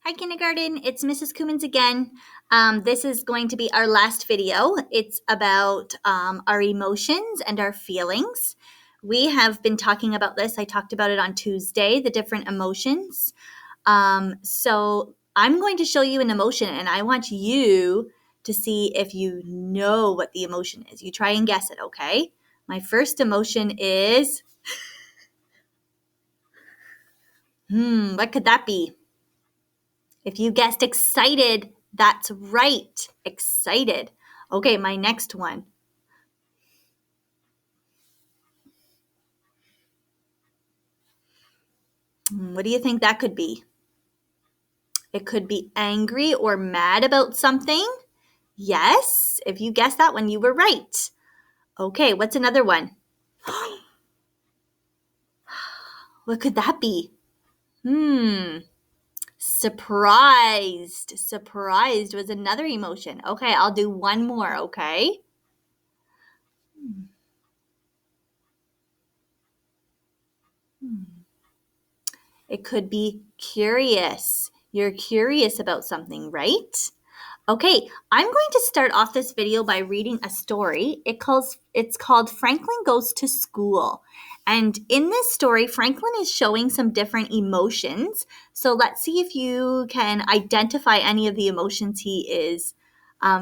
Hi, kindergarten. It's Mrs. Cummins again. This is going to be our last video. It's about our emotions and our feelings. We have been talking about this. I talked about it on Tuesday, the different emotions. So I'm going to show you an emotion, and I want you to see if you know what the emotion is. You try and guess it, okay? My first emotion is, what could that be? If you guessed excited, that's right. Excited. Okay, my next one. What do you think that could be? It could be angry or mad about something. Yes, if you guessed that one, you were right. Okay, what's another one? What could that be? Surprised. Surprised was another emotion. Okay, I'll do one more, okay? It could be curious. You're curious about something, right? Okay, I'm going to start off this video by reading a story. It's called Franklin Goes to School. And in this story, Franklin is showing some different emotions. So let's see if you can identify any of the emotions he is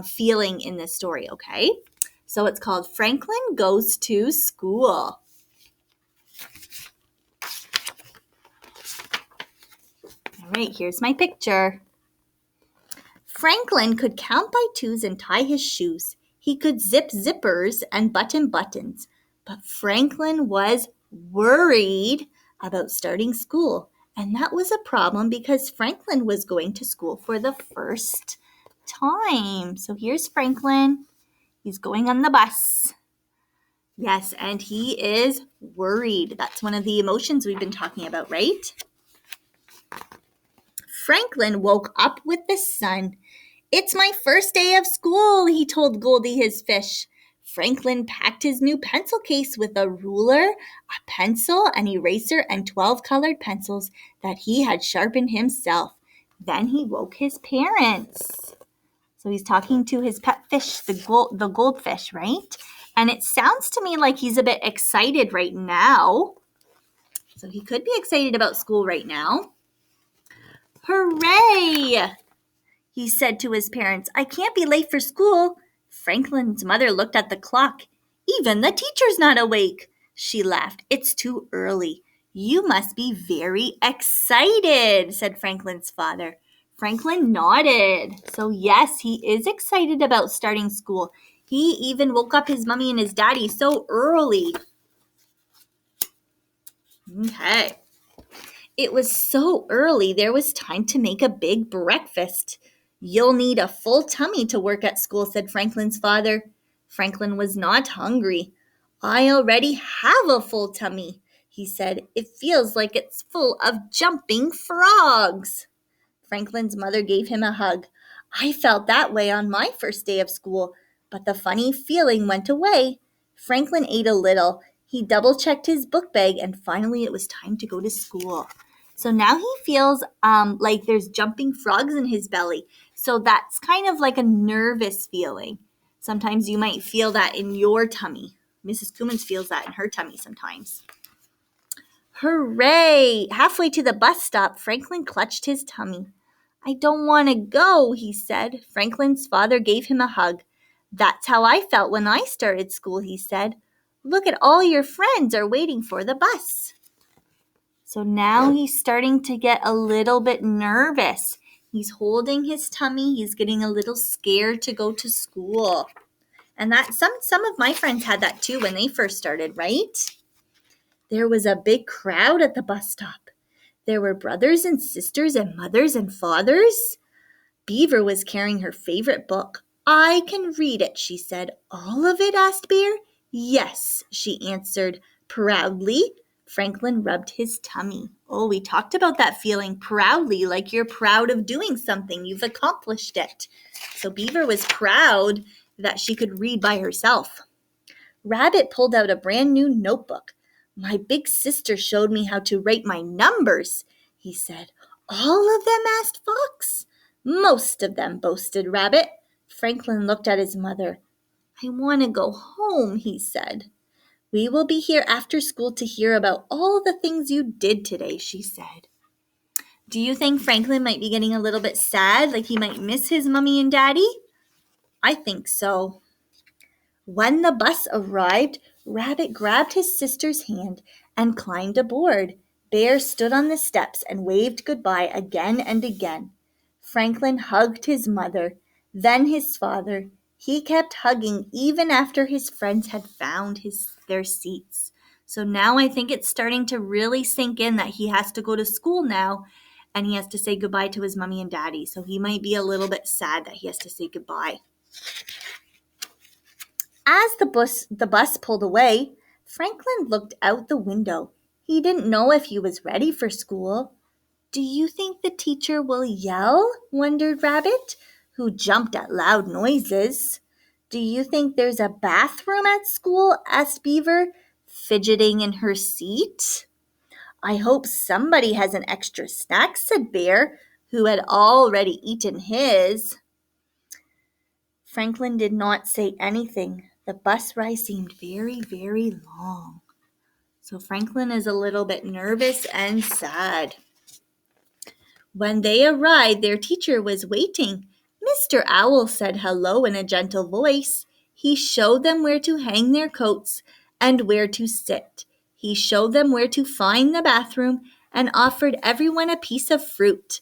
feeling in this story, okay? So it's called Franklin Goes to School. All right, here's my picture. Franklin could count by twos and tie his shoes. He could zip zippers and button buttons. But Franklin was worried about starting school. And that was a problem because Franklin was going to school for the first time. So here's Franklin. He's going on the bus. Yes, and he is worried. That's one of the emotions we've been talking about, right? Franklin woke up with the sun. "It's my first day of school," he told Goldie his fish. Franklin packed his new pencil case with a ruler, a pencil, an eraser, and 12 colored pencils that he had sharpened himself. Then he woke his parents. So he's talking to his pet fish, the goldfish, right? And it sounds to me like he's a bit excited right now. So he could be excited about school right now. "Hooray!" he said to his parents. "I can't be late for school." Franklin's mother looked at the clock. "Even the teacher's not awake." She laughed. "It's too early." "You must be very excited," said Franklin's father. Franklin nodded. So yes, he is excited about starting school. He even woke up his mommy and his daddy so early. Okay. It was so early, there was time to make a big breakfast. "You'll need a full tummy to work at school," said Franklin's father. Franklin was not hungry. "I already have a full tummy," he said. "It feels like it's full of jumping frogs." Franklin's mother gave him a hug. "I felt that way on my first day of school, but the funny feeling went away." Franklin ate a little. He double-checked his book bag, and finally it was time to go to school. So now he feels like there's jumping frogs in his belly. So that's kind of like a nervous feeling. Sometimes you might feel that in your tummy. Mrs. Cummins feels that in her tummy sometimes. Hooray! Halfway to the bus stop, Franklin clutched his tummy. "I don't want to go," he said. Franklin's father gave him a hug. "That's how I felt when I started school," he said. "Look at all your friends are waiting for the bus." So now he's starting to get a little bit nervous. He's holding his tummy. He's getting a little scared to go to school. And that some of my friends had that too when they first started, right? There was a big crowd at the bus stop. There were brothers and sisters and mothers and fathers. Beaver was carrying her favorite book. "I can read it," she said. "All of it?" asked Bear. "Yes," she answered proudly. Franklin rubbed his tummy. Oh, we talked about that feeling proudly, like you're proud of doing something. You've accomplished it. So Beaver was proud that she could read by herself. Rabbit pulled out a brand new notebook. "My big sister showed me how to write my numbers," he said. "All of them?" asked Fox. Most of them, boasted Rabbit. Franklin looked at his mother. I want to go home, he said. We will be here after school to hear about all the things you did today, she said. Do you think Franklin might be getting a little bit sad, like he might miss his mommy and daddy? I think so. When the bus arrived, Rabbit grabbed his sister's hand and climbed aboard. Bear stood on the steps and waved goodbye again and again. Franklin hugged his mother, then his father. He kept hugging even after his friends had found their seats. So now I think it's starting to really sink in that he has to go to school now and he has to say goodbye to his mommy and daddy. So he might be a little bit sad that he has to say goodbye. As the bus pulled away, Franklin looked out the window. He didn't know if he was ready for school. Do you think the teacher will yell? Wondered Rabbit, who jumped at loud noises. Do you think there's a bathroom at school? Asked Beaver, fidgeting in her seat. I hope somebody has an extra snack, said Bear, who had already eaten his. Franklin did not say anything. The bus ride seemed very, very long. So Franklin is a little bit nervous and sad. When they arrived, their teacher was waiting. Mr. Owl said hello in a gentle voice. He showed them where to hang their coats and where to sit. He showed them where to find the bathroom and offered everyone a piece of fruit.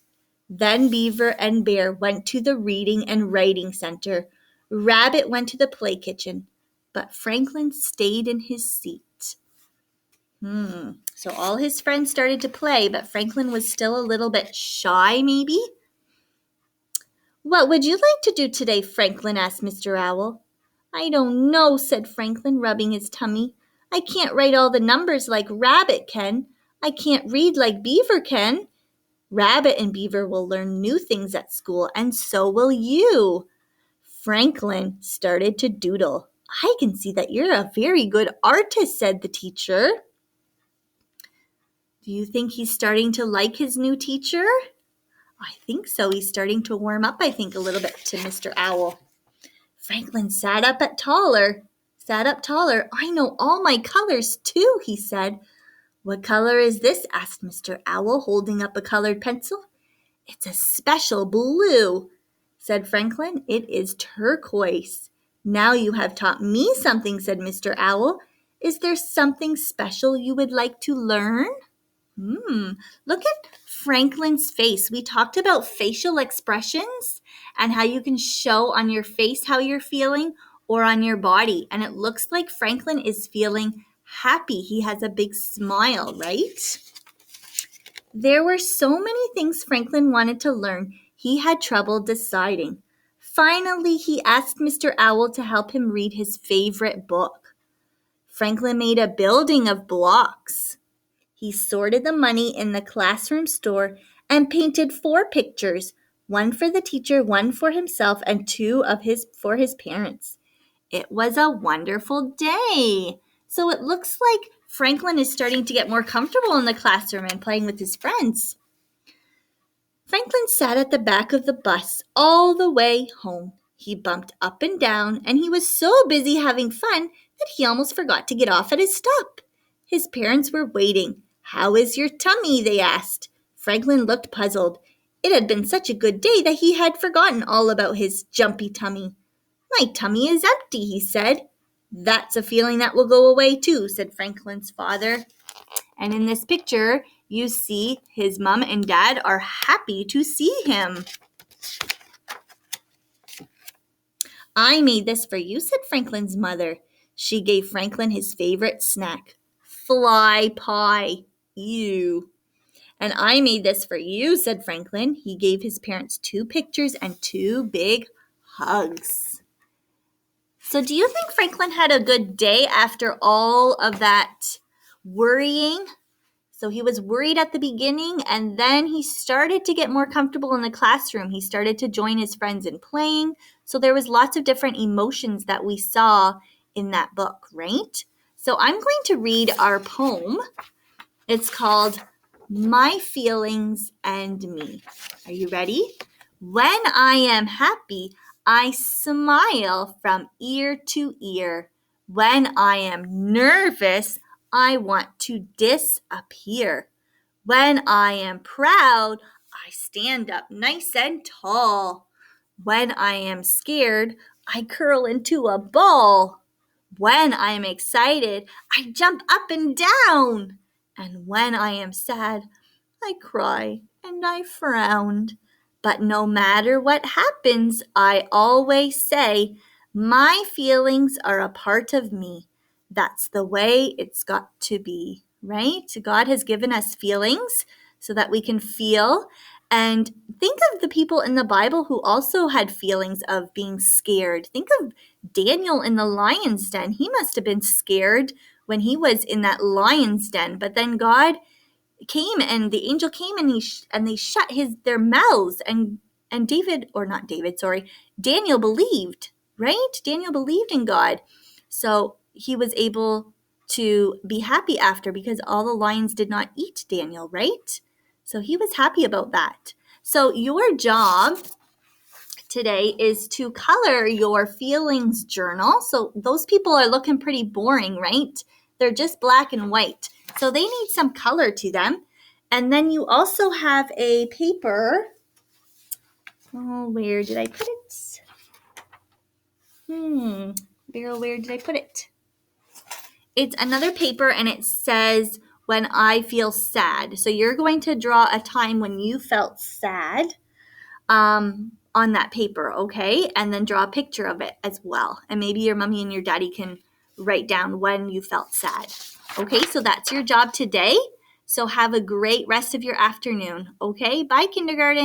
Then Beaver and Bear went to the reading and writing center. Rabbit went to the play kitchen, but Franklin stayed in his seat. So all his friends started to play, but Franklin was still a little bit shy, maybe? What would you like to do today, Franklin? Asked Mr. Owl. I don't know, said Franklin, rubbing his tummy. I can't write all the numbers like Rabbit can. I can't read like Beaver can. Rabbit and Beaver will learn new things at school, and so will you. Franklin started to doodle. I can see that you're a very good artist, said the teacher. Do you think he's starting to like his new teacher? I think so. He's starting to warm up, I think, a little bit to Mr. Owl. Franklin sat up taller. I know all my colors, too, he said. What color is this? Asked Mr. Owl, holding up a colored pencil. It's a special blue, said Franklin. It is turquoise. Now you have taught me something, said Mr. Owl. Is there something special you would like to learn? Look at Franklin's face. We talked about facial expressions and how you can show on your face how you're feeling or on your body. And it looks like Franklin is feeling happy. He has a big smile, right? There were so many things Franklin wanted to learn. He had trouble deciding. Finally, he asked Mr. Owl to help him read his favorite book. Franklin made a building of blocks. He sorted the money in the classroom store and painted 4 pictures, one for the teacher, one for himself, and 2 for his parents. It was a wonderful day. So it looks like Franklin is starting to get more comfortable in the classroom and playing with his friends. Franklin sat at the back of the bus all the way home. He bumped up and down, and he was so busy having fun that he almost forgot to get off at his stop. His parents were waiting. How is your tummy? They asked. Franklin looked puzzled. It had been such a good day that he had forgotten all about his jumpy tummy. My tummy is empty, he said. That's a feeling that will go away too, said Franklin's father. And in this picture, you see his mom and dad are happy to see him. I made this for you, said Franklin's mother. She gave Franklin his favorite snack, fly pie. Ew. And I made this for you, said Franklin. He gave his parents 2 pictures and 2 big hugs. So do you think Franklin had a good day after all of that worrying? So he was worried at the beginning, and then he started to get more comfortable in the classroom. He started to join his friends in playing. So there was lots of different emotions that we saw in that book, right? So I'm going to read our poem. It's called My Feelings and Me. Are you ready? When I am happy, I smile from ear to ear. When I am nervous, I want to disappear. When I am proud, I stand up nice and tall. When I am scared, I curl into a ball. When I am excited, I jump up and down. And when I am sad, I cry and I frown. But no matter what happens, I always say, my feelings are a part of me. That's the way it's got to be, right? God has given us feelings so that we can feel. And think of the people in the Bible who also had feelings of being scared. Think of Daniel in the lion's den. He must have been scared when he was in that lion's den. But then God came and the angel came and they shut their mouths and Daniel believed, right? Daniel believed in God. So he was able to be happy after because all the lions did not eat Daniel, right? So he was happy about that. So your job today is to color your feelings journal. So those people are looking pretty boring, right? They're just black and white. So they need some color to them. And then you also have a paper. Oh, where did I put it? Where did I put it? It's another paper and it says, when I feel sad. So you're going to draw a time when you felt sad on that paper, okay? And then draw a picture of it as well. And maybe your mommy and your daddy can write down when you felt sad. Okay, so that's your job today. So have a great rest of your afternoon, okay? Bye, kindergarten.